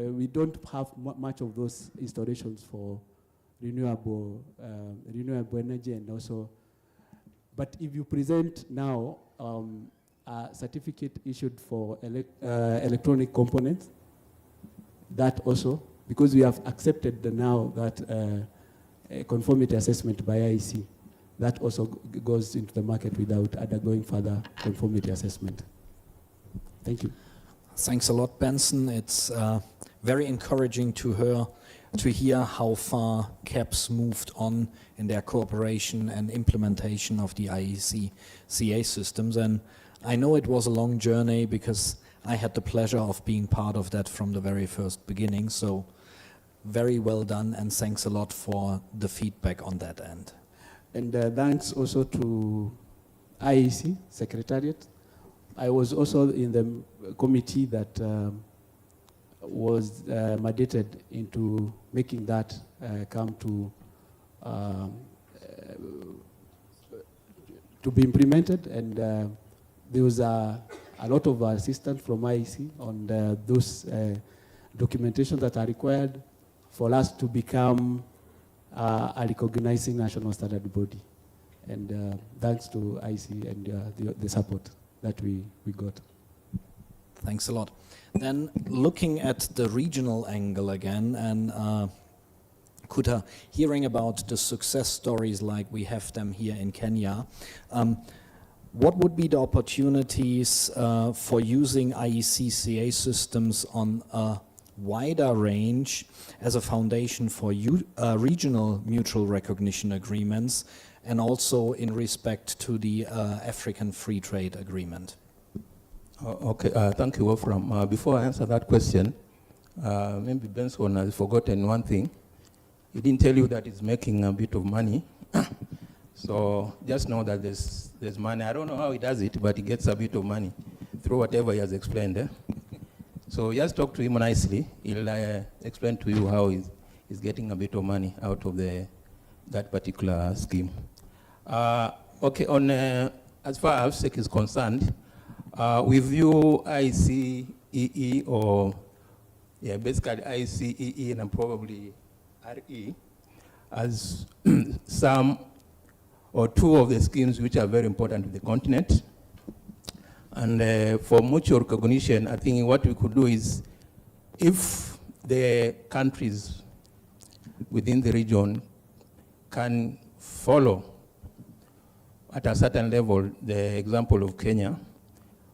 we don't have much of those installations for renewable energy, and also, but if you present now a certificate issued for electronic components, that also, because we have accepted now that conformity assessment by IEC, that also goes into the market without undergoing further conformity assessment. Thank you. Thanks a lot, Benson. It's very encouraging to hear how far CAPS moved on in their cooperation and implementation of the IEC CA systems. And I know it was a long journey because I had the pleasure of being part of that from the very first beginning. So very well done, and thanks a lot for the feedback on that end. And thanks also to IEC Secretariat. I was also in the committee that was mandated into making that come to be implemented, and there was a lot of assistance from IEC on those documentations that are required for us to become a recognizing national standard body. And thanks to IEC and the support that we got. Thanks a lot. Then looking at the regional angle again, and Kuta, hearing about the success stories like we have them here in Kenya, what would be the opportunities for using IEC CA systems on a wider range as a foundation for regional mutual recognition agreements, and also in respect to the African Free Trade Agreement? Okay, thank you, Wolfram. Before I answer that question, maybe Benson has forgotten one thing. He didn't tell you that he's making a bit of money. So just know that there's money. I don't know how he does it, but he gets a bit of money through whatever he has explained. So just talk to him nicely. He'll explain to you how he's getting a bit of money out of that particular scheme. Okay, on as far as AFSEC is concerned, we view ICEE, or basically ICEE and probably RE as some or two of the schemes which are very important to the continent. And for mutual recognition, I think what we could do is, if the countries within the region can follow at a certain level the example of Kenya,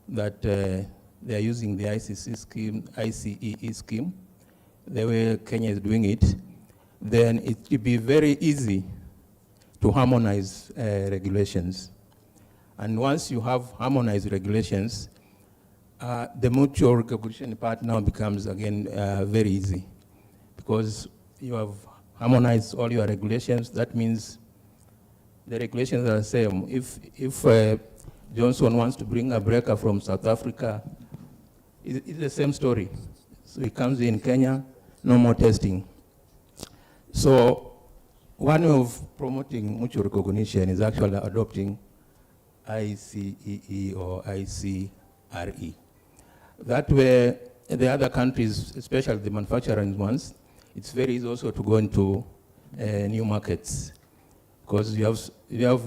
that they are using the ICC scheme, ICEE scheme, the way Kenya is doing it, then it will be very easy to harmonize regulations. And once you have harmonized regulations, the mutual recognition part now becomes again very easy, because you have harmonized all your regulations. That means the regulations are the same. If Johnson wants to bring a breaker from South Africa, it's the same story. So he comes in Kenya, no more testing. So one way of promoting mutual recognition is actually adopting ICEE or ICRE. That way, the other countries, especially the manufacturing ones, it's very easy also to go into new markets, because you have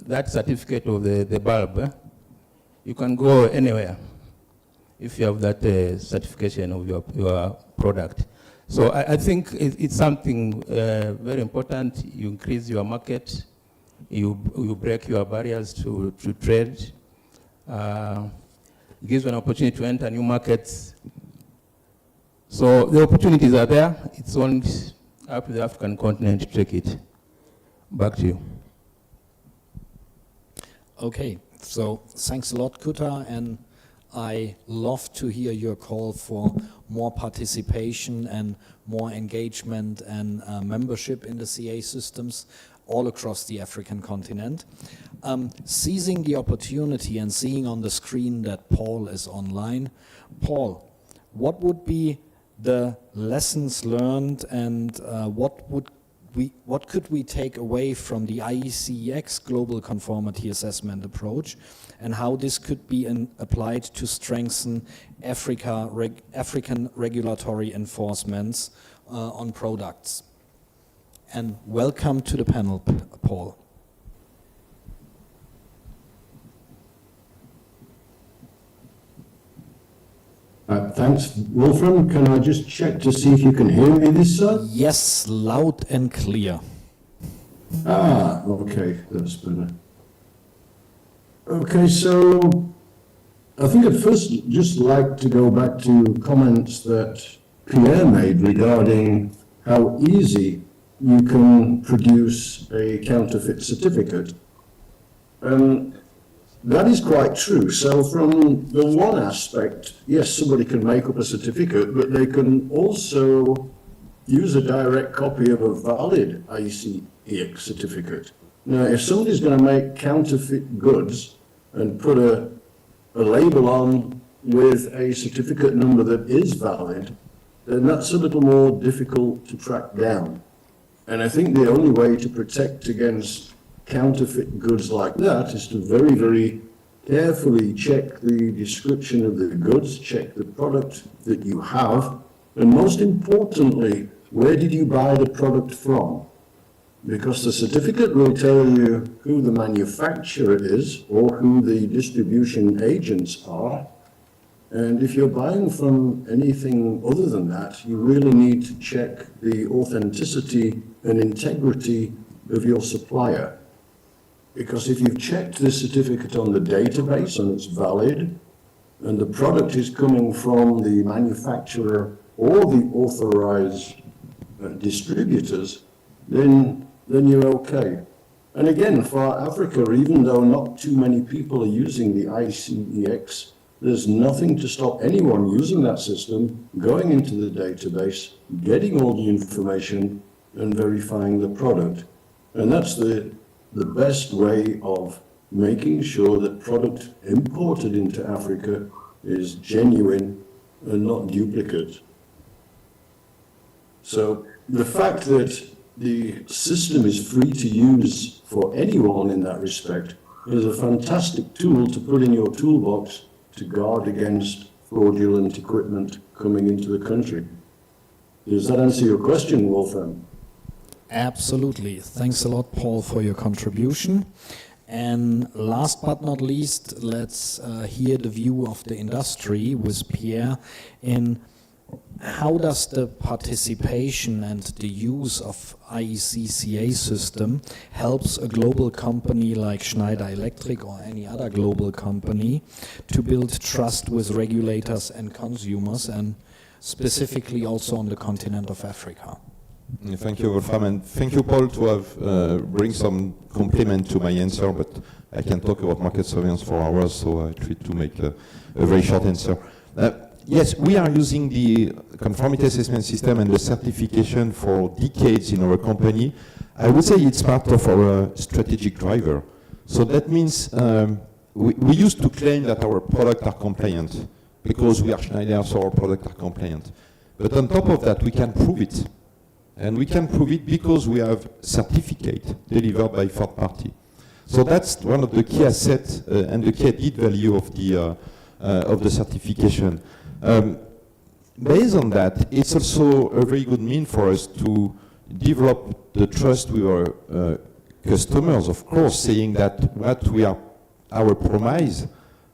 that certificate of the bulb. You can go anywhere if you have that certification of your product. So I think it's something very important. You increase your market, you break your barriers to trade. It gives you an opportunity to enter new markets. So the opportunities are there. It's only up to the African continent to take it. Back to you. Okay, so thanks a lot, Kuta, and I love to hear your call for more participation and more engagement and membership in the CA systems all across the African continent. Seizing the opportunity and seeing on the screen that Paul is online. Paul, what would be the lessons learned, and what would what could we take away from the IEC-Ex global conformity assessment approach, and how this could be applied to strengthen African regulatory enforcements on products? And welcome to the panel, Paul. Thanks, Wolfram. Can I just check to see if you can hear me this side? Yes, loud and clear. Ah, okay, that's better. Okay, so I think I'd first just like to go back to comments that Pierre made regarding how easy you can produce a counterfeit certificate. That is quite true. So from the one aspect, yes, somebody can make up a certificate, but they can also use a direct copy of a valid Iec certificate. Now, if somebody's going to make counterfeit goods and put a label on with a certificate number that is valid, then that's a little more difficult to track down. And I think the only way to protect against counterfeit goods like that is to very, very carefully check the description of the goods, check the product that you have, and most importantly, where did you buy the product from? Because the certificate will tell you who the manufacturer is or who the distribution agents are. And if you're buying from anything other than that, you really need to check the authenticity and integrity of your supplier. Because if you've checked the certificate on the database and it's valid, and the product is coming from the manufacturer or the authorized distributors, then you're okay. And again, for Africa, even though not too many people are using the IEC-Ex, there's nothing to stop anyone using that system, going into the database, getting all the information, and verifying the product. And that's the best way of making sure that product imported into Africa is genuine and not duplicate. So the fact that the system is free to use for anyone in that respect is a fantastic tool to put in your toolbox to guard against fraudulent equipment coming into the country. Does that answer your question, Wolfram? Absolutely. Thanks a lot, Paul, for your contribution. And last but not least, let's hear the view of the industry with Pierre in how does the participation and the use of IEC-CA system helps a global company like Schneider Electric or any other global company to build trust with regulators and consumers, and specifically also on the continent of Africa? Thank you, Wolfram, and thank you, Paul, to have bring some compliment to my answer, but I can talk about market surveillance for hours, so I try to make a very short answer. Yes, we are using the conformity assessment system and the certification for decades in our company. I would say it's part of our strategic driver. So that means we used to claim that our products are compliant because we are Schneider, so our products are compliant. But on top of that, we can prove it. And we can prove it because we have certificate delivered by third party. So that's one of the key assets and the key added value of the certification. Based on that, it's also a very good means for us to develop the trust with our customers, of course, saying that what we are, our promise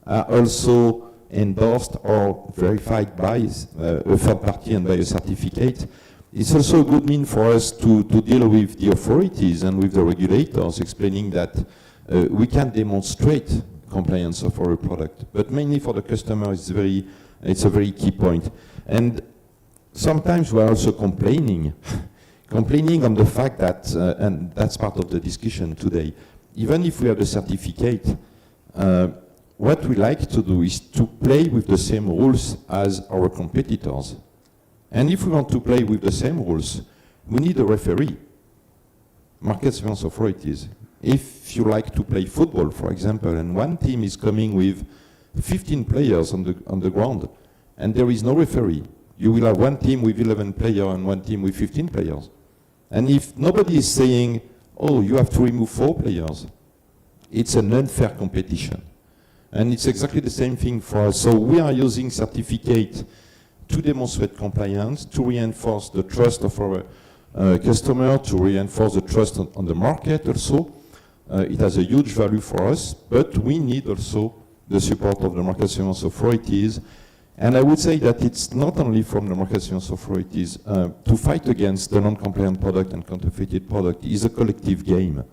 are also endorsed or verified by a third party and by a certificate. It's also a good means for us to deal with the authorities and with the regulators, explaining that we can demonstrate compliance of our product. But mainly for the customer, it's a very key point. And sometimes we are also complaining on the fact that, and that's part of the discussion today, even if we have the certificate, what we like to do is to play with the same rules as our competitors. And if we want to play with the same rules, we need a referee, market surveillance authorities. If you like to play football, for example, and one team is coming with 15 players on the ground, and there is no referee, you will have one team with 11 players and one team with 15 players. And if nobody is saying, oh, you have to remove 4 players, it's an unfair competition. And it's exactly the same thing for us. So we are using certificate to demonstrate compliance, to reinforce the trust of our customer, to reinforce the trust on the market also. It has a huge value for us, but we need also the support of the market surveillance authorities. And I would say that it's not only from the market surveillance authorities. To fight against the non-compliant product and counterfeited product is a collective game.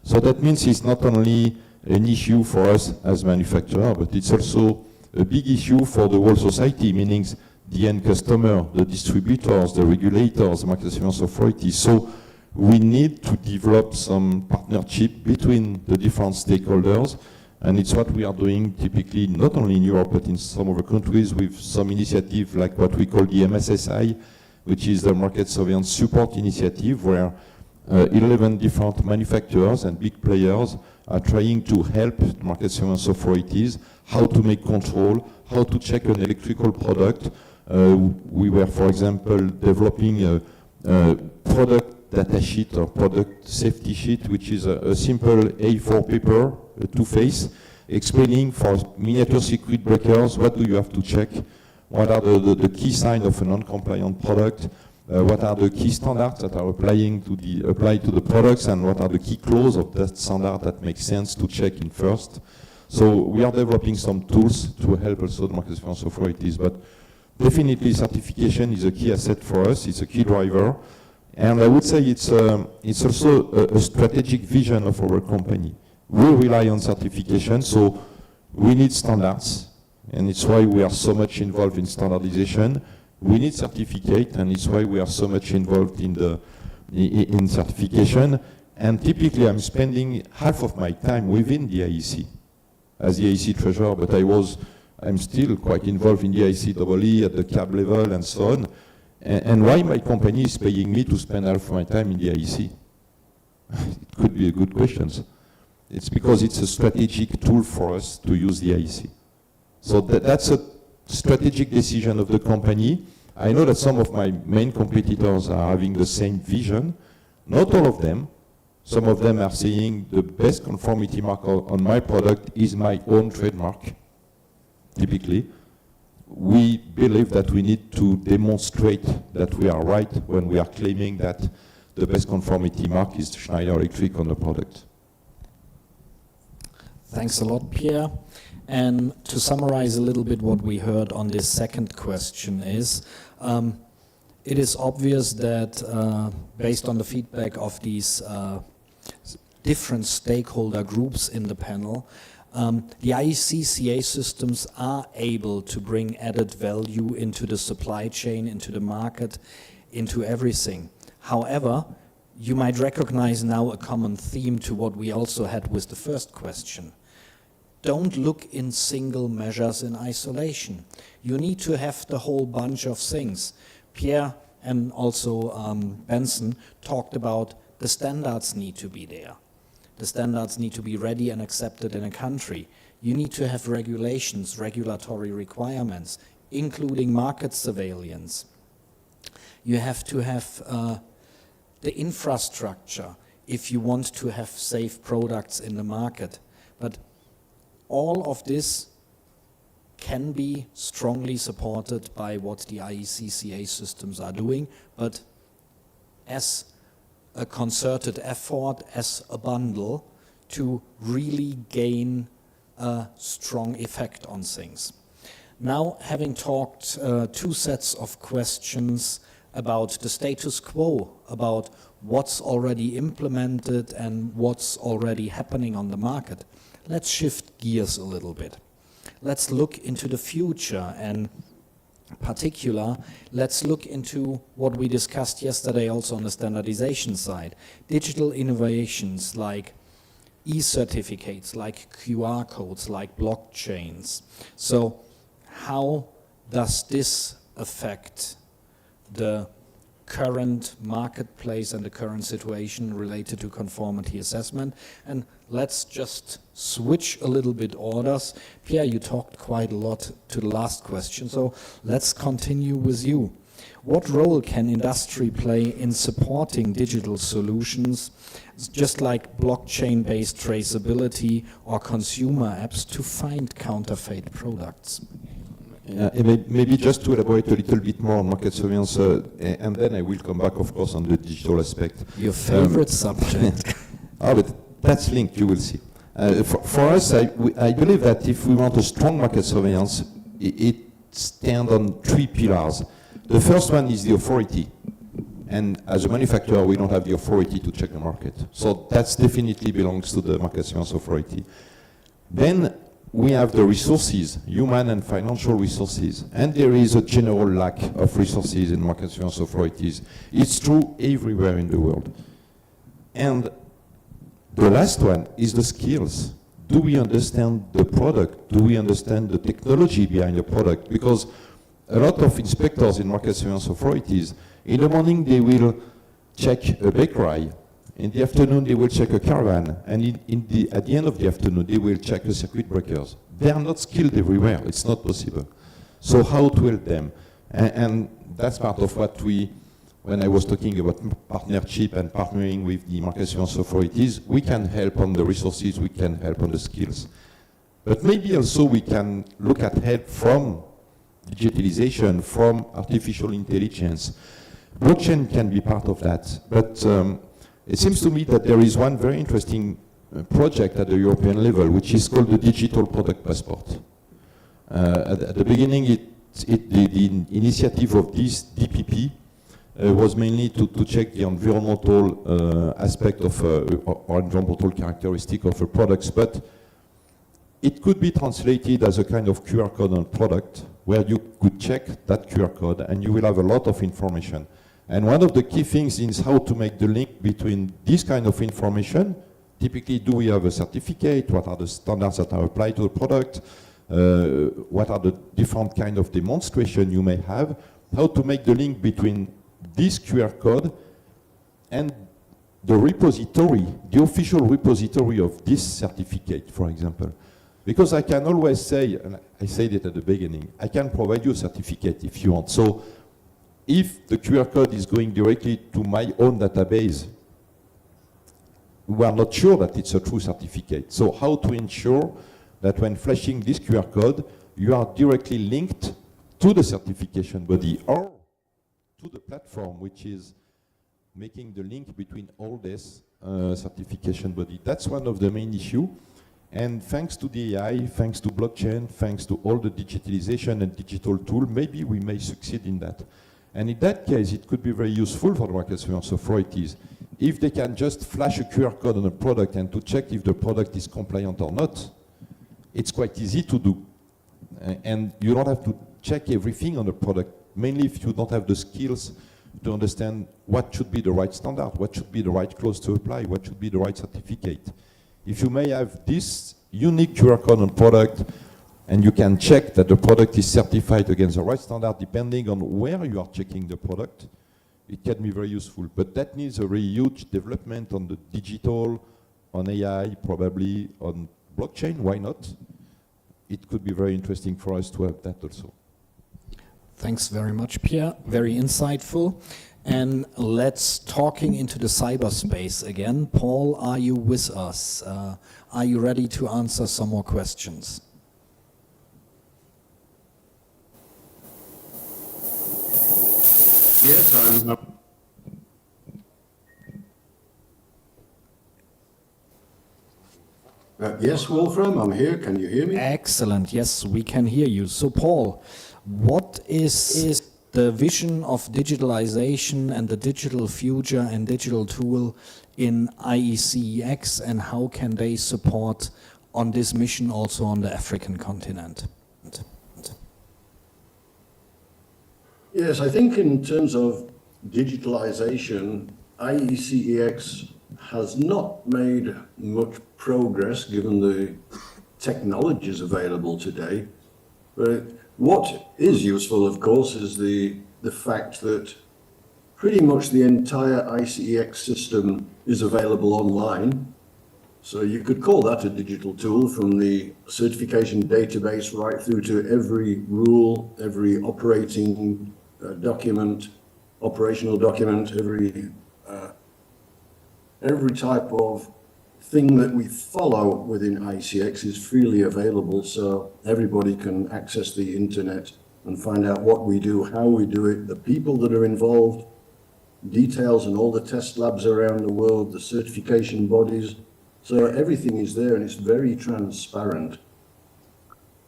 So that means it's not only an issue for us as manufacturer, but it's also a big issue for the whole society, meaning the end customer, the distributors, the regulators, the market surveillance authorities. So we need to develop some partnership between the different stakeholders, and it's what we are doing typically not only in Europe but in some other countries with some initiative like what we call the MSSI, which is the Market Surveillance Support Initiative, where 11 different manufacturers and big players are trying to help market surveillance authorities how to make control, how to check an electrical product. We were, for example, developing a product data sheet or product safety sheet, which is a simple A4 paper, a two-face, explaining for miniature circuit breakers what do you have to check, what are the key signs of a non-compliant product, what are the key standards that are applied to the products, and what are the key clauses of that standard that make sense to check in first. So we are developing some tools to help also the market surveillance authorities, but definitely certification is a key asset for us, it's a key driver. And I would say it's also a strategic vision of our company. We rely on certification, so we need standards, and it's why we are so much involved in standardization. We need certificate, and it's why we are so much involved in certification. And typically, I'm spending half of my time within the IEC as the IEC treasurer, but I'm still quite involved in the IEC at the CAB level and so on. And why my company is paying me to spend half of my time in the IEC? It could be a good question. It's because it's a strategic tool for us to use the IEC. So that's a strategic decision of the company. I know that some of my main competitors are having the same vision. Not all of them. Some of them are saying the best conformity mark on my product is my own trademark, typically. We believe that we need to demonstrate that we are right when we are claiming that the best conformity mark is Schneider Electric on the product. Thanks a lot, Pierre. And to summarize a little bit what we heard on this second question is, it is obvious that based on the feedback of these different stakeholder groups in the panel, the IEC-CA systems are able to bring added value into the supply chain, into the market, into everything. However, you might recognize now a common theme to what we also had with the first question. Don't look in single measures in isolation. You need to have the whole bunch of things. Pierre and also Benson talked about the standards need to be there. The standards need to be ready and accepted in a country. You need to have regulations, regulatory requirements, including market surveillance. You have to have the infrastructure if you want to have safe products in the market. But all of this can be strongly supported by what the IEC-CA systems are doing, but as a concerted effort, as a bundle, to really gain a strong effect on things. Now, having talked two sets of questions about the status quo, about what's already implemented and what's already happening on the market, let's shift gears a little bit. Let's look into the future, and in particular, let's look into what we discussed yesterday also on the standardization side. Digital innovations like e-certificates, like QR codes, like blockchains. So how does this affect the current marketplace and the current situation related to conformity assessment? And let's just switch a little bit orders. Pierre, you talked quite a lot to the last question, so let's continue with you. What role can industry play in supporting digital solutions, just like blockchain-based traceability or consumer apps, to find counterfeit products? Maybe just to elaborate a little bit more on market surveillance, and then I will come back, of course, on the digital aspect. Your favorite subject. But that's linked, you will see. For us, I believe that if we want a strong market surveillance, it stands on 3 pillars. The first one is the authority. And as a manufacturer, we don't have the authority to check the market. So that definitely belongs to the market surveillance authority. Then we have the resources, human and financial resources. And there is a general lack of resources in market surveillance authorities. It's true everywhere in the world. And the last one is the skills. Do we understand the product? Do we understand the technology behind the product? Because a lot of inspectors in market surveillance authorities, in the morning they will check a bakery, in the afternoon they will check a caravan, and at the end of the afternoon they will check the circuit breakers. They are not skilled everywhere, it's not possible. So how to help them? And that's part of what when I was talking about partnership and partnering with the market surveillance authorities, we can help on the resources, we can help on the skills. But maybe also we can look at help from digitalization, from artificial intelligence. Blockchain can be part of that, but it seems to me that there is one very interesting project at the European level, which is called the Digital Product Passport. At the beginning, the initiative of this DPP was mainly to check the environmental aspect of or environmental characteristic of the products, but it could be translated as a kind of QR code on product, where you could check that QR code and you will have a lot of information. And one of the key things is how to make the link between this kind of information. Typically, do we have a certificate? What are the standards that are applied to the product? What are the different kind of demonstration you may have? How to make the link between this QR code and the repository, the official repository of this certificate, for example. Because I can always say, and I said it at the beginning, I can provide you a certificate if you want. So if the QR code is going directly to my own database, we are not sure that it's a true certificate. So how to ensure that when flashing this QR code, you are directly linked to the certification body or to the platform which is making the link between all this certification body. That's one of the main issues. And thanks to the AI, thanks to blockchain, thanks to all the digitalization and digital tool, maybe we may succeed in that. And in that case, it could be very useful for the market surveillance authorities. If they can just flash a QR code on a product and to check if the product is compliant or not, it's quite easy to do. And you don't have to check everything on a product, mainly if you don't have the skills to understand what should be the right standard, what should be the right clause to apply, what should be the right certificate. If you may have this unique QR code on product, and you can check that the product is certified against the right standard depending on where you are checking the product, it can be very useful. But that needs a very huge development on the digital, on AI, probably on blockchain, why not? It could be very interesting for us to have that also. Thanks very much, Pierre. Very insightful. And let's talking into the cyberspace again. Paul, are you with us? Are you ready to answer some more questions? Yes, I'm. Yes, Wolfram, I'm here. Can you hear me? Excellent. Yes, we can hear you. So, Paul, what is the vision of digitalization and the digital future and digital tool in Iec-X, and how can they support on this mission also on the African continent? Yes, I think in terms of digitalization, Iec-X has not made much progress given the technologies available today. But what is useful, of course, is the fact that pretty much the entire Iec-X system is available online. So you could call that a digital tool, from the certification database right through to every rule, every operating document, operational document, every type of thing that we follow within ICX is freely available, so everybody can access the internet and find out what we do, how we do it, the people that are involved, details and all the test labs around the world, the certification bodies. So everything is there and it's very transparent.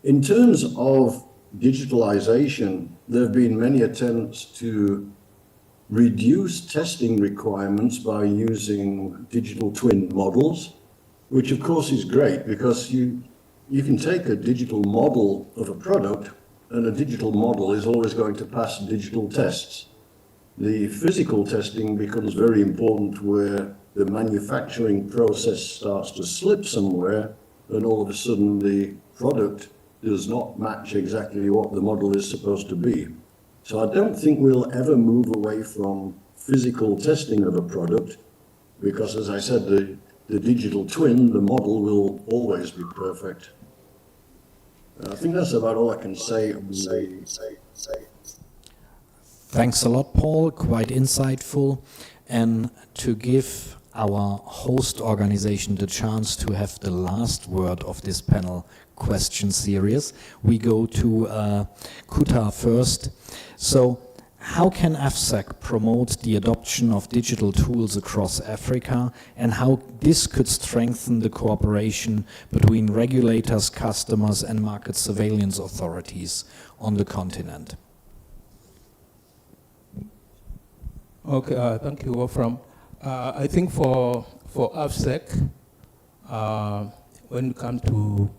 In terms of digitalization, there have been many attempts to reduce testing requirements by using digital twin models, which of course is great because you can take a digital model of a product and a digital model is always going to pass digital tests. The physical testing becomes very important where the manufacturing process starts to slip somewhere and all of a sudden the product does not match exactly what the model is supposed to be. So I don't think we'll ever move away from physical testing of a product because, as I said, the digital twin, the model will always be perfect. I think that's about all I can say. Thanks a lot, Paul. Quite insightful. And to give our host organization the chance to have the last word of this panel question series, we go to Khuta first. So, how can Iec-Afrc promote the adoption of digital tools across Africa, and how this could strengthen the cooperation between regulators, customers, and market surveillance authorities on the continent? Okay, thank you, Wolfram. I think for Iec-Afrc, when we come to,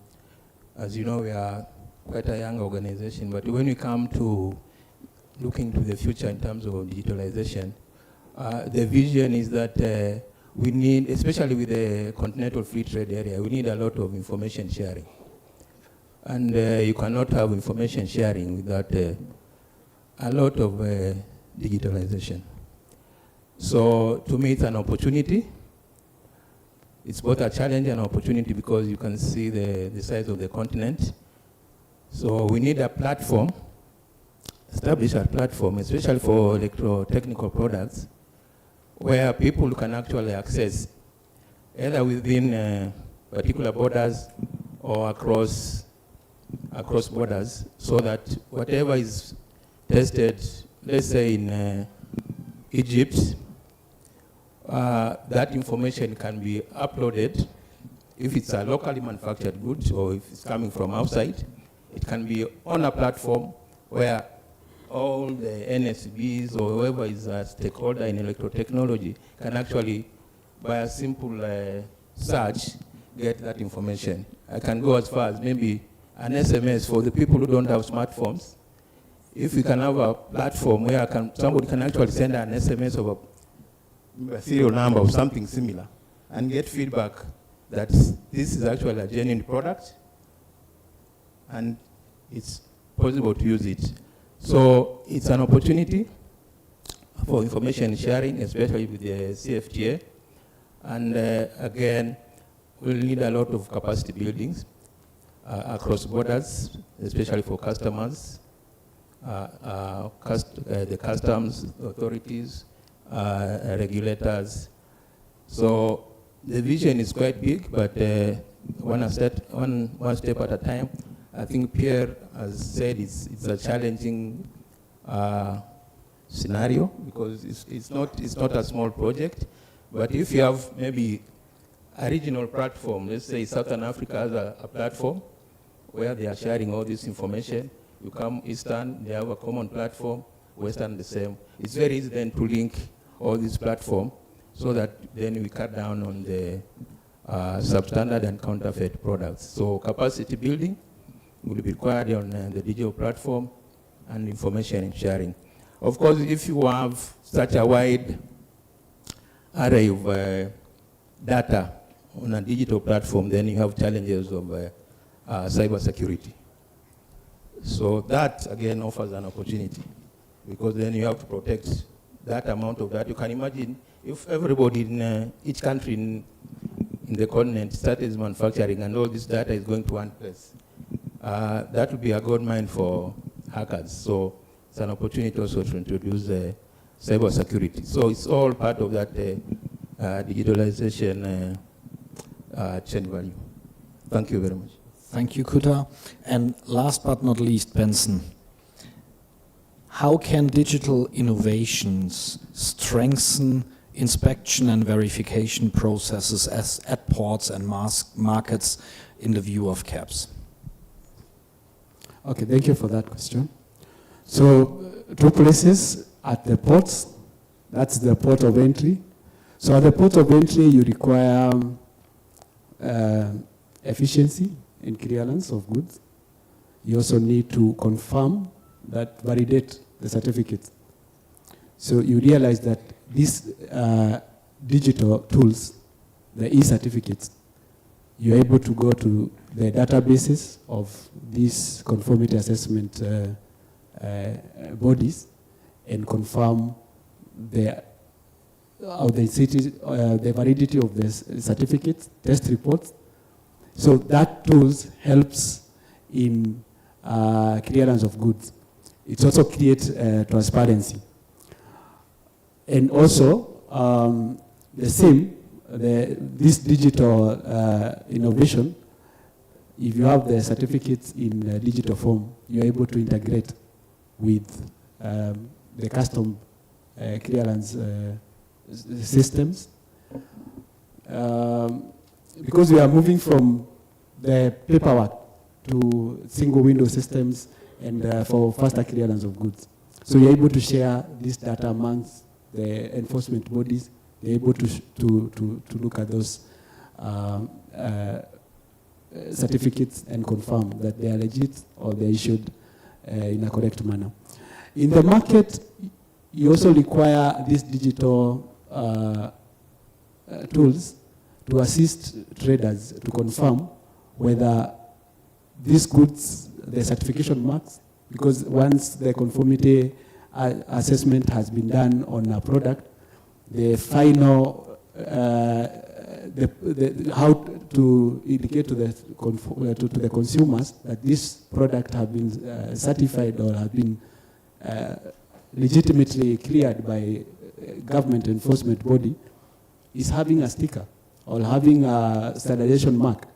as you know, we are quite a young organization, but when we come to looking to the future in terms of digitalization, the vision is that we need, especially with the continental free trade area, we need a lot of information sharing. And you cannot have information sharing without a lot of digitalization. So to me, it's an opportunity. It's both a challenge and an opportunity because you can see the size of the continent. So we need a platform, establish a platform, especially for electrotechnical products, where people can actually access either within particular borders or across borders, so that whatever is tested, let's say in Egypt, that information can be uploaded. If it's a locally manufactured good or if it's coming from outside, it can be on a platform where all the NSBs or whoever is a stakeholder in electrotechnology can actually, by a simple search, get that information. I can go as far as maybe an SMS for the people who don't have smartphones. If we can have a platform where somebody can actually send an SMS of a serial number or something similar and get feedback that this is actually a genuine product and it's possible to use it. So it's an opportunity for information sharing, especially with the CFTA. And again, we'll need a lot of capacity buildings across borders, especially for customers, the customs authorities, regulators. So the vision is quite big, but one step at a time. I think Pierre has said it's a challenging scenario because it's not a small project. But if you have maybe a regional platform, let's say Southern Africa has a platform where they are sharing all this information. You come Eastern, they have a common platform, Western the same. It's very easy then to link all these platforms so that then we cut down on the substandard and counterfeit products. So capacity building will be required on the digital platform and information sharing. Of course, if you have such a wide array of data on a digital platform, then you have challenges of cyber security. So that, again, offers an opportunity because then you have to protect that amount of data. You can imagine if everybody in each country in the continent started manufacturing and all this data is going to one place. That would be a goldmine for hackers. So it's an opportunity also to introduce cyber security. So it's all part of that digitalization chain value. Thank you very much. Thank you, Kuta. And last but not least, Benson, how can digital innovations strengthen inspection and verification processes at ports and markets in the view of CAPS? Okay, thank you for that question. So, two places at the ports, that's the port of entry. So at the port of entry, you require efficiency in clearance of goods. You also need to confirm that, validate the certificate. So you realize that these digital tools, the e-certificates, you're able to go to the databases of these conformity assessment bodies and confirm the validity of the certificates, test reports. So that tools helps in clearance of goods. It also creates transparency. And also, this digital innovation, if you have the certificates in digital form, you're able to integrate with the custom clearance systems. Because we are moving from the paperwork to single window systems and for faster clearance of goods. So you're able to share this data amongst the enforcement bodies. They're able to look at those certificates and confirm that they are legit or they're issued in a correct manner. In the market, you also require these digital tools to assist traders to confirm whether these goods, the certification marks, because once the conformity assessment has been done on a product, the final, how to indicate to the consumers that this product has been certified or has been legitimately cleared by government enforcement body is having a sticker or having a standardization mark.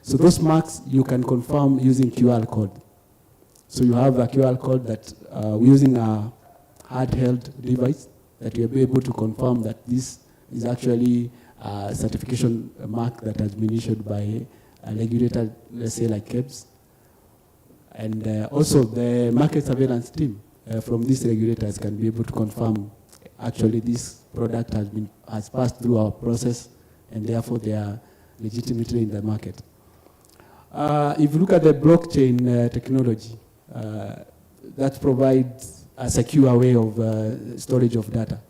So those marks you can confirm using QR code. So you have a QR code that using a handheld device that you'll be able to confirm that this is actually a certification mark that has been issued by a regulator, let's say like CAPS. And also the market surveillance team from these regulators can be able to confirm actually this product has passed through our process and therefore they are legitimately in the market. If you look at the blockchain technology, that provides a secure way of storage of data.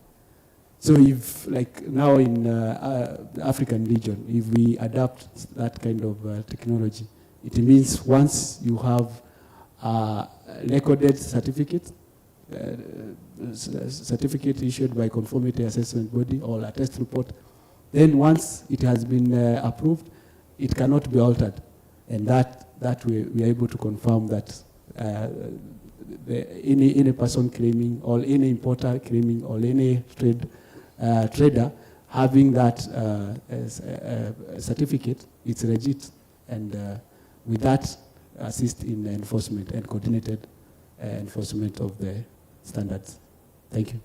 So if, like now in the African region, if we adopt that kind of technology, it means once you have a recorded certificate, certificate issued by conformity assessment body or a test report, then once it has been approved, it cannot be altered. And that way we are able to confirm that any person claiming or any importer claiming or any trader having that certificate, it's legit, and with that assist in enforcement and coordinated enforcement of the standards. Thank you.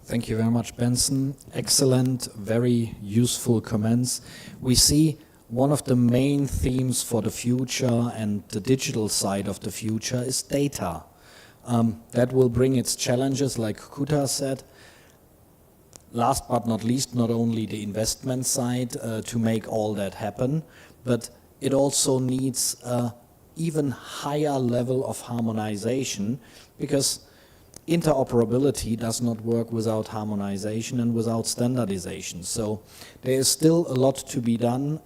Thank you very much, Benson. Excellent, very useful comments. We see one of the main themes for the future and the digital side of the future is data. That will bring its challenges, like Kuta said. Last but not least, not only the investment side to make all that happen, but it also needs an even higher level of harmonization, because interoperability does not work without harmonization and without standardization. So there is still a lot to be done.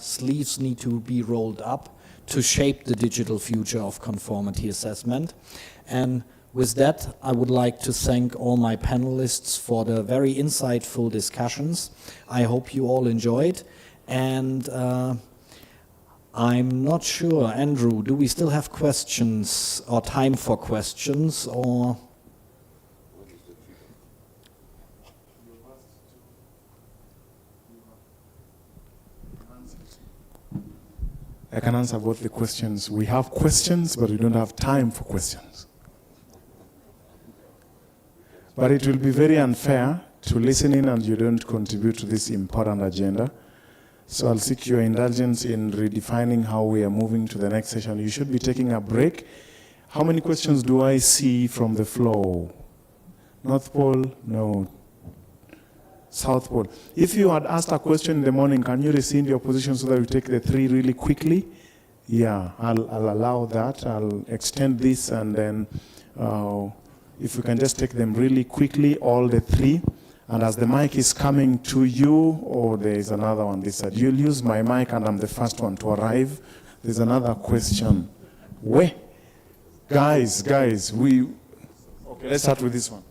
Sleeves need to be rolled up to shape the digital future of conformity assessment. And with that, I would like to thank all my panelists for the very insightful discussions. I hope you all enjoyed. And I'm not sure. Andrew, do we still have questions or time for questions, or? I can answer both the questions. We have questions, but we don't have time for questions. But it will be very unfair to listen in and you don't contribute to this important agenda. So I'll seek your indulgence in redefining how we are moving to the next session. You should be taking a break. How many questions do I see from the floor? North Pole? No. South Pole. If you had asked a question in the morning, can you rescind your position so that we take the 3 really quickly? Yeah, I'll allow that. I'll extend this, and then if we can just take them really quickly, all the 3. And as the mic is coming to you, or there is another one this side. You'll use my mic and I'm the first one to arrive. There's another question. Where? Guys, okay, let's start with this one.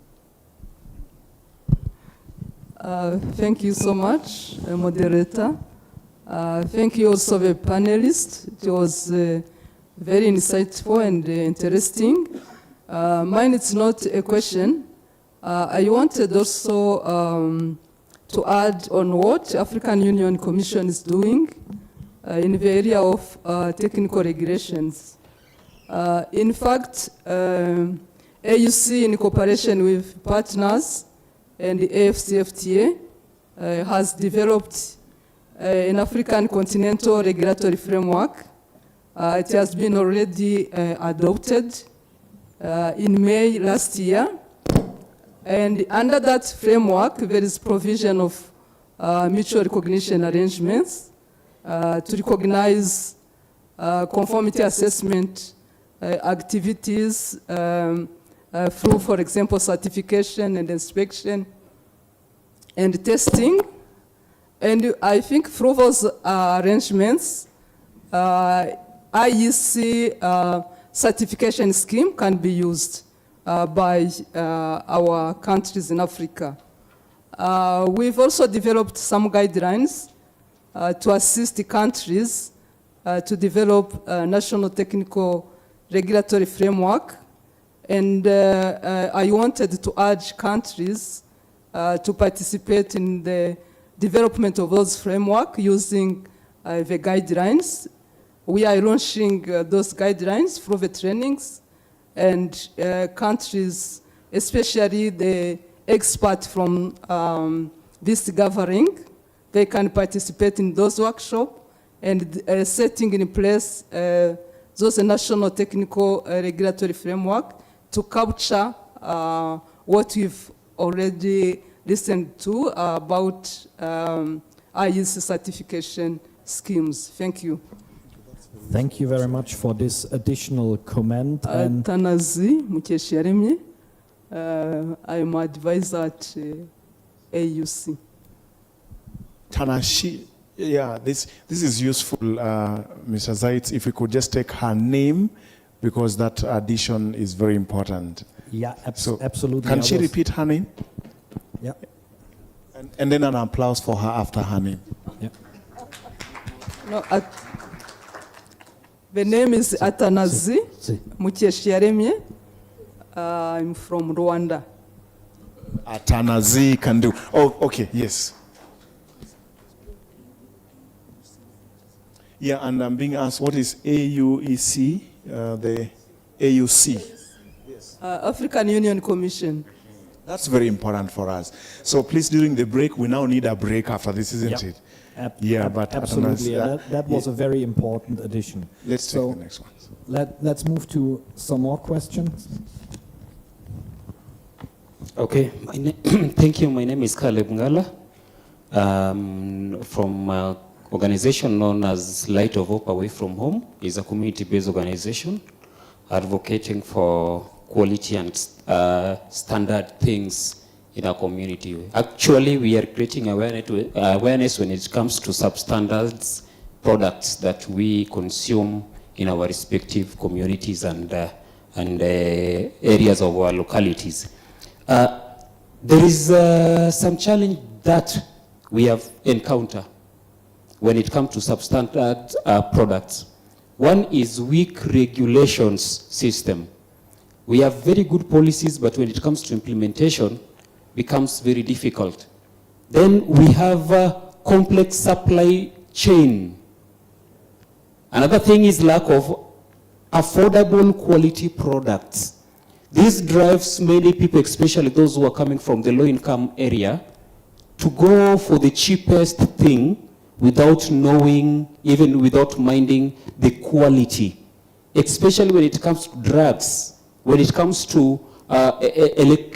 Thank you so much, moderator. Thank you also the panelists. It was very insightful and interesting. Mine is not a question. I wanted also to add on what African Union Commission is doing in the area of technical regulations. In fact, AUC, in cooperation with partners and the Iec-Afrc 10Th, has developed an African continental regulatory framework. It has been already adopted in May last year. And under that framework, there is provision of mutual recognition arrangements to recognize conformity assessment activities through, for example, certification and inspection and testing. And I think through those arrangements, IEC certification scheme can be used by our countries in Africa. We've also developed some guidelines to assist the countries to develop a national technical regulatory framework. And I wanted to urge countries to participate in the development of those framework using the guidelines. We are launching those guidelines through the trainings, and countries, especially the experts from this gathering, they can participate in those workshops and setting in place those national technical regulatory framework to capture what we've already listened to about IEC certification schemes. Thank you. Thank you very much for this additional comment. Tanazi Mukeshiyaremye, I am advisor at AUC. Tanashi, yeah, this is useful, Mr. Zaitz, if we could just take her name, because that addition is very important. Yeah, so absolutely. Can she repeat her name? Yeah. And then an applause for her after her name. Yeah. No, the name is Atanazi Mukeshiyaremye. I'm from Rwanda. Atanazi can do. Oh, okay, yes. Yeah, and I'm being asked, what is AUEC, the AUC? Yes. African Union Commission. That's very important for us. So please, during the break, we now need a break after this, isn't it? Yeah, but absolutely. That was a very important addition. Let's take the next one. Let's move to some more questions. Okay, thank you. My name is Caleb Ngala, from an organization known as Light of Hope Away from Home. It's a community-based organization advocating for quality and standard things in our community. Actually, we are creating awareness when it comes to substandards products that we consume in our respective communities and areas of our localities. There is some challenge that we have encountered when it comes to substandard products. One is weak regulations system. We have very good policies, but when it comes to implementation, becomes very difficult. Then we have a complex supply chain. Another thing is lack of affordable quality products. This drives many people, especially those who are coming from the low-income area, to go for the cheapest thing without knowing, even without minding the quality, especially when it comes to drugs, when it comes to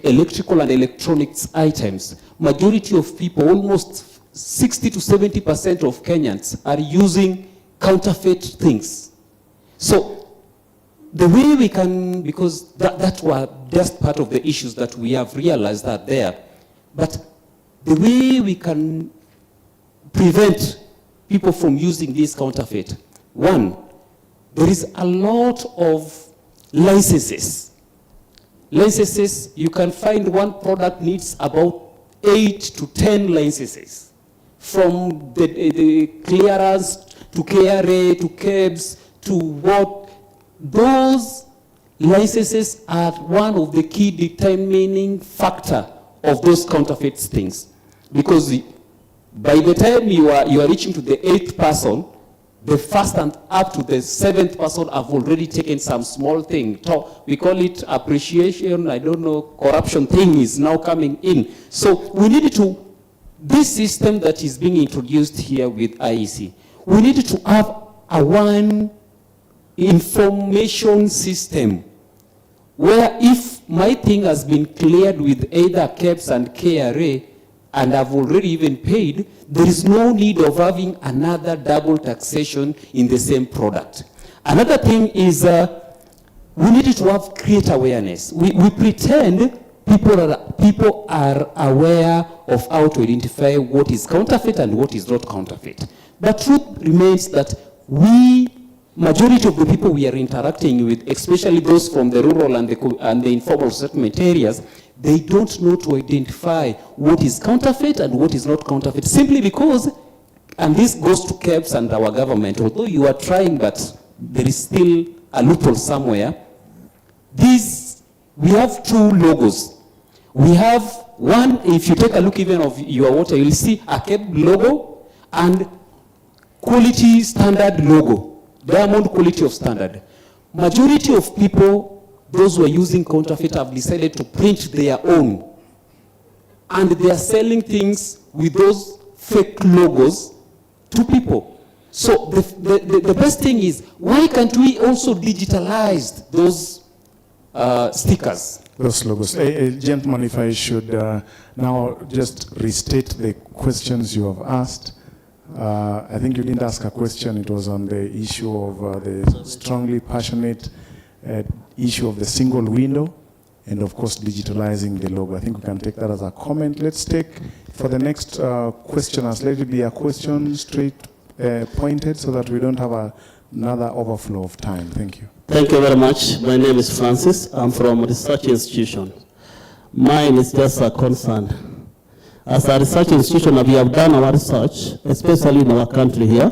electrical and electronics items. Majority of people, almost 60 to 70% of Kenyans are using counterfeit things. So the way we can, because that was just part of the issues that we have realized that there, but the way we can prevent people from using this counterfeit, one, there is a lot of licenses. Licenses, you can find one product needs about 8 to 10 licenses, from the clearance to KRA to KEBS to what. Those licenses are one of the key determining factor of those counterfeit things, because by the time you are reaching to the 8th person, the first and up to the 7th person have already taken some small thing. We call it appreciation, I don't know, corruption thing is now coming in. So we need to, this system that is being introduced here with IEC, we need to have a one information system where if my thing has been cleared with either KEBS and KRA and I've already even paid, there is no need of having another double taxation in the same product. Another thing is we need to have create awareness. We pretend people are aware of how to identify what is counterfeit and what is not counterfeit. But truth remains that majority of the people we are interacting with, especially those from the rural and the informal settlement areas, they don't know to identify what is counterfeit and what is not counterfeit, simply because, and this goes to KEBS and our government, although you are trying, but there is still a loophole somewhere. We have two logos. We have one, if you take a look even of your water, you'll see a KEBS logo and quality standard logo. Diamond quality of standard. Majority of people, those who are using counterfeit, have decided to print their own. And they are selling things with those fake logos to people. So the best thing is, why can't we also digitalize those stickers? Those logos. Gentlemen, if I should now just restate the questions you have asked. I think you didn't ask a question. It was on the issue of the strongly passionate issue of the single window, and of course digitalizing the logo. I think we can take that as a comment. Let's take for the next questioners. Let it be a question straight pointed, so that we don't have another overflow of time. Thank you. Thank you very much. My name is Francis. I'm from a research institution. Mine is just a concern. As a research institution, we have done our research, especially in our country here,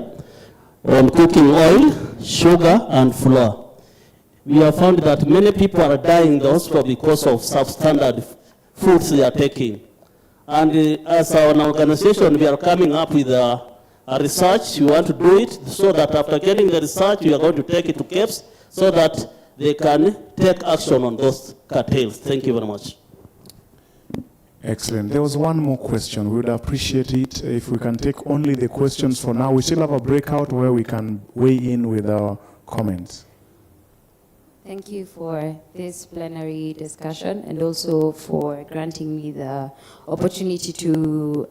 on cooking oil, sugar, and flour. We have found that many people are dying in the hospital because of substandard foods they are taking. And as an organization, we are coming up with a research. We want to do it so that after getting the research, we are going to take it to KEBS so that they can take action on those cartels. Thank you very much. Excellent. There was one more question. We would appreciate it if we can take only the questions for now. We still have a breakout where we can weigh in with our comments. Thank you for this plenary discussion and also for granting me the opportunity to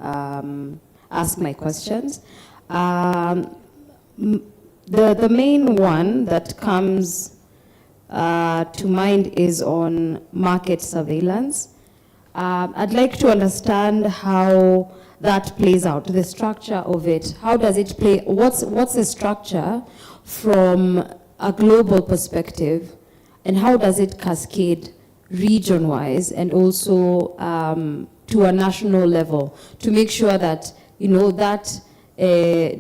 ask my questions. The main one that comes to mind is on market surveillance. I'd like to understand how that plays out, the structure of it. How does it play? What's the structure from a global perspective, and how does it cascade region-wise and also to a national level to make sure that, you know, that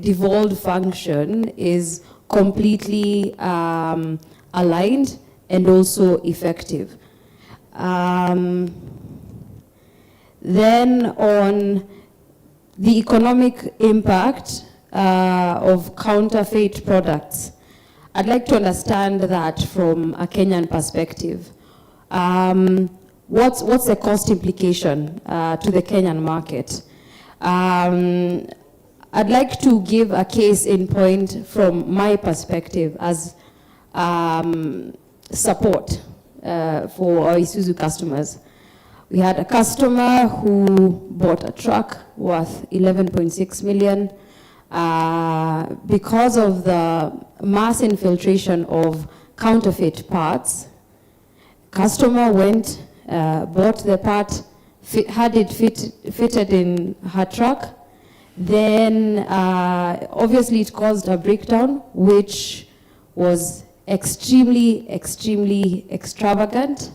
devolved function is completely aligned and also effective. Then on the economic impact of counterfeit products, I'd like to understand that from a Kenyan perspective. What's the cost implication to the Kenyan market? I'd like to give a case in point from my perspective as support for our Isuzu customers. We had a customer who bought a truck worth 11.6 million. Because of the mass infiltration of counterfeit parts, customer went, bought the part, had it fitted in her truck. Then obviously it caused a breakdown, which was extremely extravagant.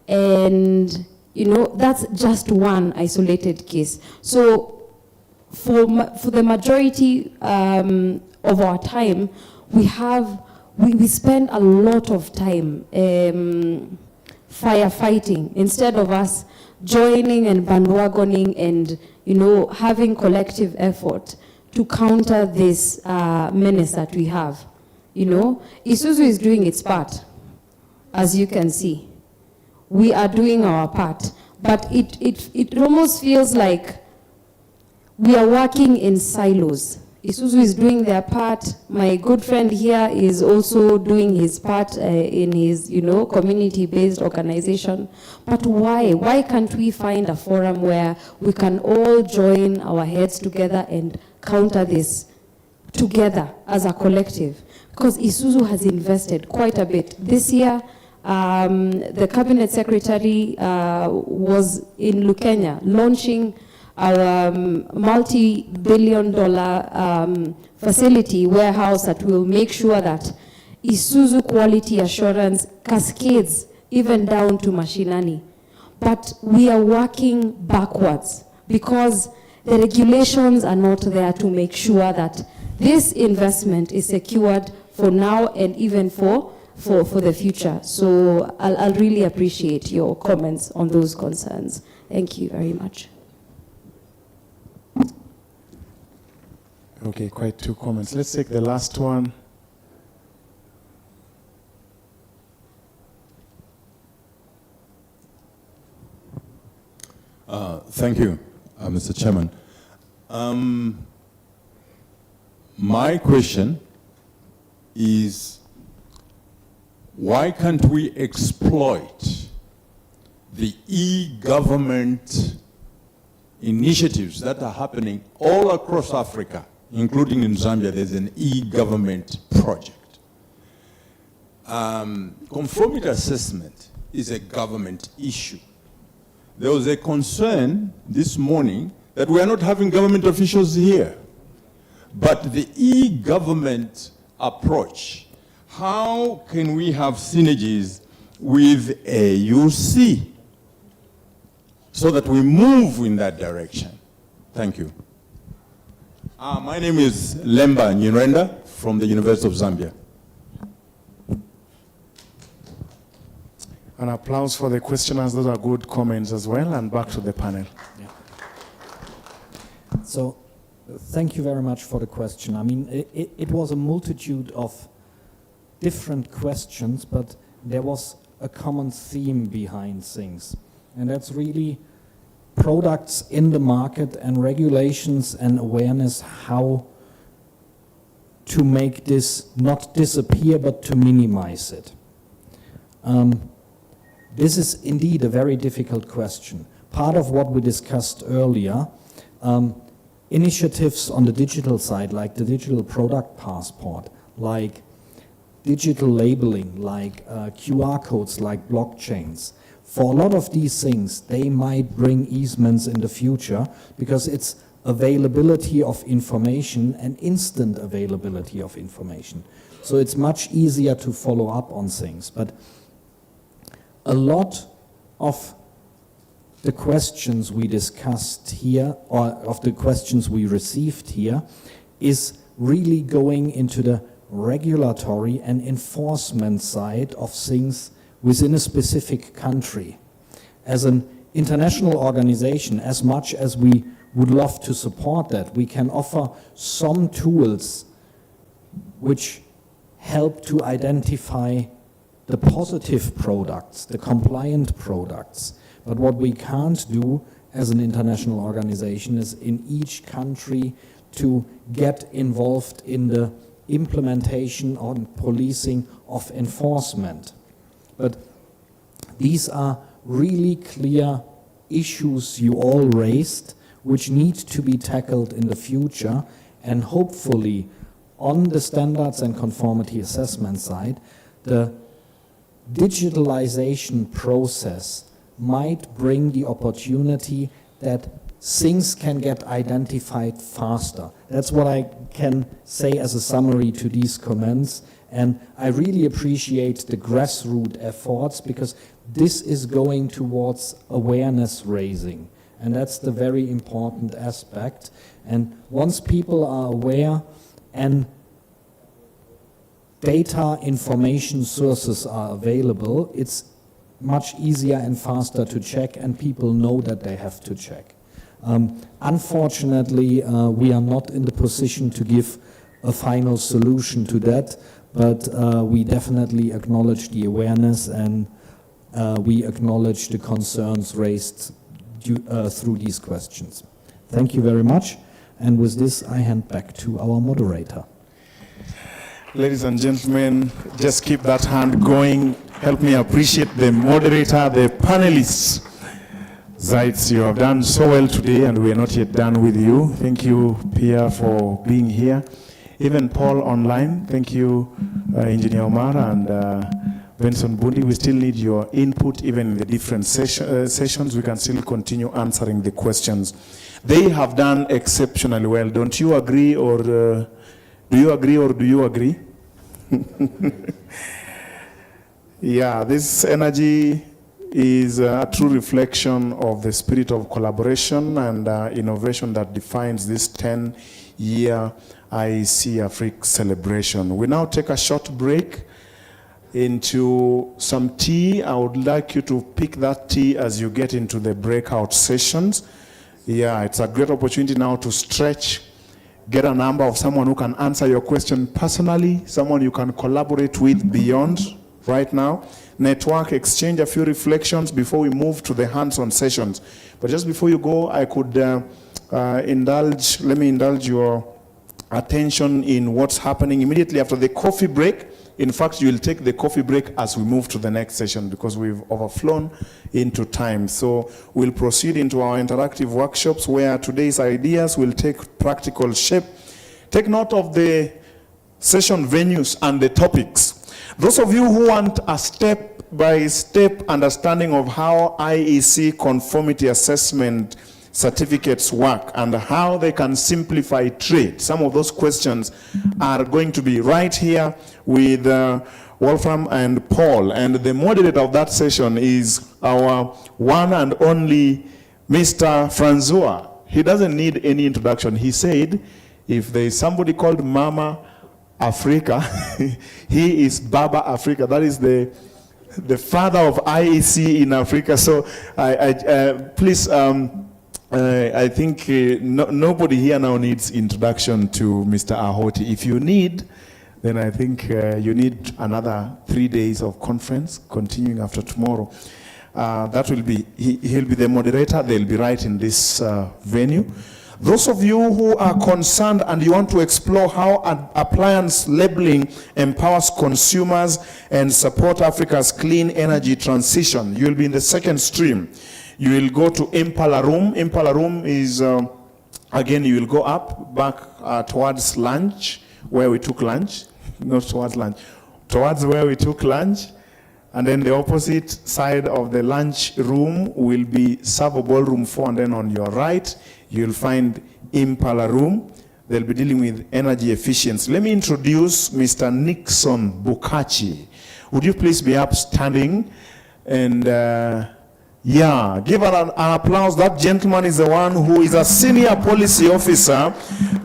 And you know, that's just one isolated case. So for the majority of our time, we spend a lot of time firefighting instead of us joining and bandwagoning and, you know, having collective effort to counter this menace that we have. You know, Isuzu is doing its part, as you can see. We are doing our part, but it almost feels like we are working in silos. Isuzu is doing their part. My good friend here is also doing his part in his, you know, community-based organization. But why? Why can't we find a forum where we can all join our heads together and counter this together as a collective? Because Isuzu has invested quite a bit. This year, the cabinet secretary was in Lukenya launching our multi-billion-dollar facility warehouse that will make sure that Isuzu quality assurance cascades even down to mashinani. But we are working backwards because the regulations are not there to make sure that this investment is secured for now and even for the future. So I'll really appreciate your comments on those concerns. Thank you very much. Okay, quite two comments. Let's take the last one. Thank you, Mr. Chairman. My question is, why can't we exploit the e-government initiatives that are happening all across Africa, including in Zambia? There's an e-government project. Conformity assessment is a government issue. There was a concern this morning that we are not having government officials here. But the e-government approach, how can we have synergies with AUC so that we move in that direction? Thank you. My name is Lemba Nyirenda from the University of Zambia. An applause for the questioners. Those are good comments as well. And back to the panel. Yeah. So, thank you very much for the question. I mean, it was a multitude of different questions, but there was a common theme behind things. And that's really products in the market and regulations and awareness, how to make this not disappear, but to minimize it. This is indeed a very difficult question. Part of what we discussed earlier, initiatives on the digital side, like the digital product passport, like digital labeling, like QR codes, like blockchains. For a lot of these things, they might bring easements in the future because it's availability of information and instant availability of information. So it's much easier to follow up on things. But a lot of the questions we discussed here, or of the questions we received here, is really going into the regulatory and enforcement side of things within a specific country. As an international organization, as much as we would love to support that, we can offer some tools which help to identify the positive products, the compliant products. But what we can't do as an international organization is in each country to get involved in the implementation or policing of enforcement. But these are really clear issues you all raised, which need to be tackled in the future, and hopefully on the standards and conformity assessment side, the digitalization process might bring the opportunity that things can get identified faster. That's what I can say as a summary to these comments. And I really appreciate the grassroots efforts, because this is going towards awareness raising. And that's the very important aspect. And once people are aware and data information sources are available, it's much easier and faster to check, and people know that they have to check. Unfortunately, we are not in the position to give a final solution to that, but we definitely acknowledge the awareness, and we acknowledge the concerns raised through these questions. Thank you very much. And with this, I hand back to our moderator. Ladies and gentlemen, just keep that hand going. Help me appreciate the moderator, the panelists. Zaitz, you have done so well today, and we are not yet done with you. Thank you, Pia, for being here. Even Paul online, thank you, Engineer Omar and Benson Bundi. We still need your input, even in the different sessions. We can still continue answering the questions. They have done exceptionally well. Don't you agree, or do you agree, or do you agree? Yeah, this energy is a true reflection of the spirit of collaboration and innovation that defines this 10-year Iec-Afrc celebration. We now take a short break into some tea. I would like you to pick that tea as you get into the breakout sessions. Yeah, it's a great opportunity now to stretch, get a number of someone who can answer your question personally, someone you can collaborate with beyond right now. Network, exchange a few reflections before we move to the hands-on sessions. But just before you go, I could let me indulge your attention in what's happening immediately after the coffee break. In fact, you will take the coffee break as we move to the next session, because we've overflown into time. So we'll proceed into our interactive workshops, where today's ideas will take practical shape. Take note of the session venues and the topics. Those of you who want a step-by-step understanding of how IEC conformity assessment certificates work and how they can simplify trade, some of those questions are going to be right here with Wolfram and Paul. And the moderator of that session is our one and only Mr. Francois. He doesn't need any introduction. He said, if there is somebody called Mama Africa, he is Baba Africa. That is the father of IEC in Africa. So please, I think nobody here now needs introduction to Mr. Ahoti. If you need, then I think you need another 3 days of conference continuing after tomorrow. That will be, he'll be the moderator. They'll be right in this venue. Those of you who are concerned and you want to explore how appliance labeling empowers consumers and support Africa's clean energy transition, you'll be in the second stream. You will go to Impala Room. Impala Room is, again, you will go up, back towards lunch, where we took lunch. Not towards lunch. Towards where we took lunch. And then the opposite side of the lunch room will be Savo Ballroom 4. And then on your right, you'll find Impala Room. They'll be dealing with energy efficiency. Let me introduce Mr. Nixon Bukachi. Would you please be upstanding and Yeah, give an applause. That gentleman is the one who is a senior policy officer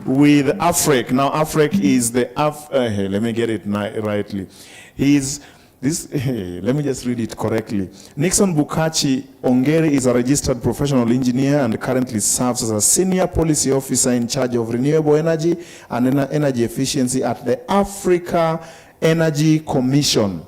with Iec-Afrc. Now, Iec-Afrc is the hey, let me get it rightly. He's this. Hey, let me just read it correctly. Nixon Bukachi Ongeri is a registered professional engineer and currently serves as a senior policy officer in charge of renewable energy and energy efficiency at the Africa Energy Commission.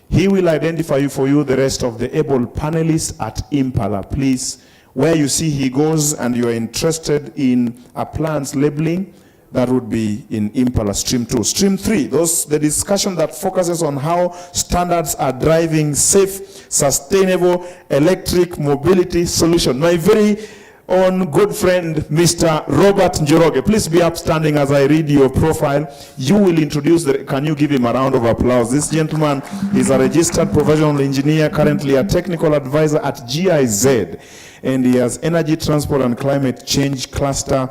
He will identify for you the rest of the able panelists at Impala. Please, where you see he goes and you are interested in a plant's labeling, that would be in Impala Stream 2. Stream 3, the discussion that focuses on how standards are driving safe, sustainable electric mobility solution. My very own good friend, Mr. Robert Njoroge. Please be upstanding as I read your profile. You will introduce can you give him a round of applause? This gentleman is a registered professional engineer, currently a technical advisor at GIZ, and he has energy, transport, and climate change cluster.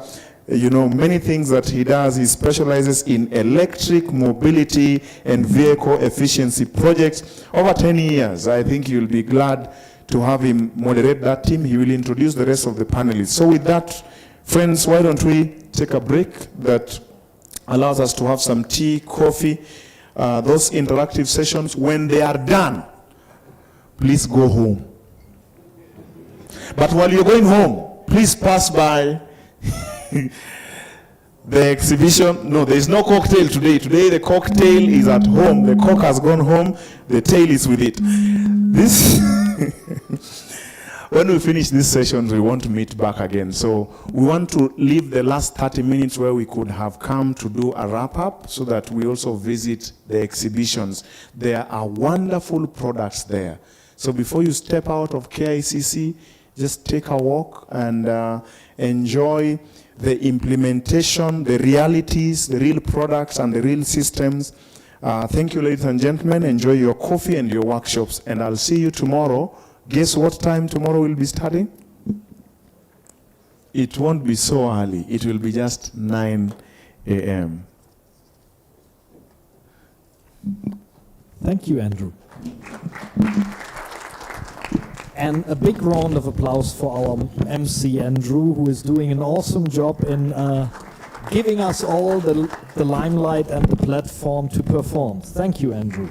You know, many things that he does. He specializes in electric mobility and vehicle efficiency projects. Over 10 years, I think you'll be glad to have him moderate that team. He will introduce the rest of the panelists. So with that, friends, why don't we take a break that allows us to have some tea, coffee, those interactive sessions. When they are done, please go home. But while you're going home, please pass by the exhibition. No, there is no cocktail today. Today the cocktail is at home. The cock has gone home. The tail is with it. This when we finish this session, we want to meet back again. So we want to leave the last 30 minutes where we could have come to do a wrap-up so that we also visit the exhibitions. There are wonderful products there. So before you step out of KICC, just take a walk and enjoy the implementation, the realities, the real products and the real systems. Thank you, ladies and gentlemen. Enjoy your coffee and your workshops, and I'll see you tomorrow. Guess what time tomorrow we'll be starting? It won't be so early. It will be just 9 a.m. Thank you, Andrew. And a big round of applause for our MC, Andrew, who is doing an awesome job in giving us all the limelight and the platform to perform. Thank you, Andrew.